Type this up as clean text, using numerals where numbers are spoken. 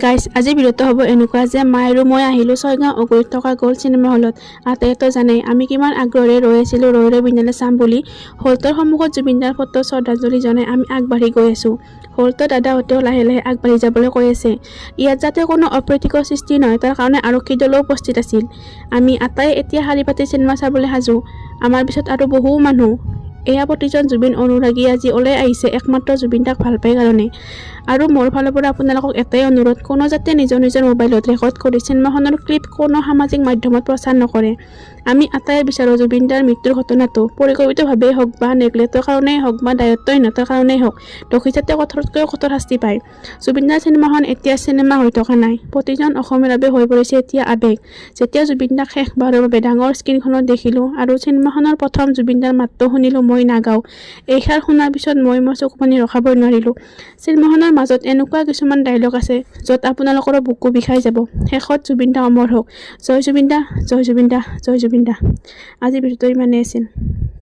Guys আজি বিৰত হ'ব এনেকুৱা যে মাই আৰু মই আহিলোঁ ছয়গাঁও অগুৰিত থকা গ'ল্ড চিনেমা হলত। আটাইতো জানেই আমি কিমান আগ্ৰহেৰে ৰৈ আছিলোঁ ৰৈ বিনালে চাম বুলি। হলটোৰ সন্মুখত জুবিনদাৰ ফটো শ্ৰদ্ধাঞ্জলি জনাই আমি আগবাঢ়ি গৈ আছোঁ। হলটোৰ দাদাহঁতেও লাহে লাহে আগবাঢ়ি যাবলৈ কৈ আছে। ইয়াত যাতে কোনো অপ্ৰীতিকৰ সৃষ্টি নহয় তাৰ কাৰণে আৰক্ষী দলো উপস্থিত আছিল। আমি আটাই এতিয়া শাৰী পাতি চিনেমা চাবলৈ সাজু। আমাৰ পিছত আৰু বহু মানুহ। এয়া প্ৰতিজন জুবিন অনুৰাগী আজি ওলাই আহিছে একমাত্ৰ জুবিনদাক ভাল পাই কাৰণে। আৰু মোৰ ফালৰ পৰা আপোনালোকক এটাই অনুৰোধ, কোনো যাতে নিজৰ নিজৰ মোবাইলত ৰেকৰ্ড কৰি চিনেমাখনৰ ক্লিপ কোনো সামাজিক মাধ্যমত প্ৰচাৰ নকৰে। আমি আটাই বিচাৰোঁ জুবিনদাৰ মৃত্যুৰ ঘটনাটো পৰিকল্পিতভাৱেই হওক বা নেগলেক্টৰ কাৰণেই হওক বা দায়িত্বহীনতাৰ কাৰণেই হওক দোষী যাতে কঠোৰতকৈ কঠোৰ শাস্তি পায়। জুবিনদাৰ চিনেমাখন এতিয়া চিনেমা হৈ থকা নাই, প্ৰতিজন অসমীয়াৰ বাবে হৈ পৰিছে এতিয়া আৱেগ। যেতিয়া জুবিনদাক শেষবাৰৰ বাবে ডাঙৰ স্ক্ৰীণখনত দেখিলোঁ আৰু চিনেমাখনৰ প্ৰথম জুবিনদাৰ মাতটো শুনিলোঁ মই নাগাওঁ, এইষাৰ শুনাৰ পিছত মই চকু পানী ৰখাবই নোৱাৰিলোঁ। চিনেমাখনৰ মাজত এনেকুৱা কিছুমান ডায়লগ আছে য'ত আপোনালোকৰো বুকু বিষাই যাব। শেষত জুবিনদা অমৰ হওক, জয় জুবিনদা, জয় জুবিনদা, জয় জুবিনদা। আজি ভিডিঅ'টো ইমানেই আছিল।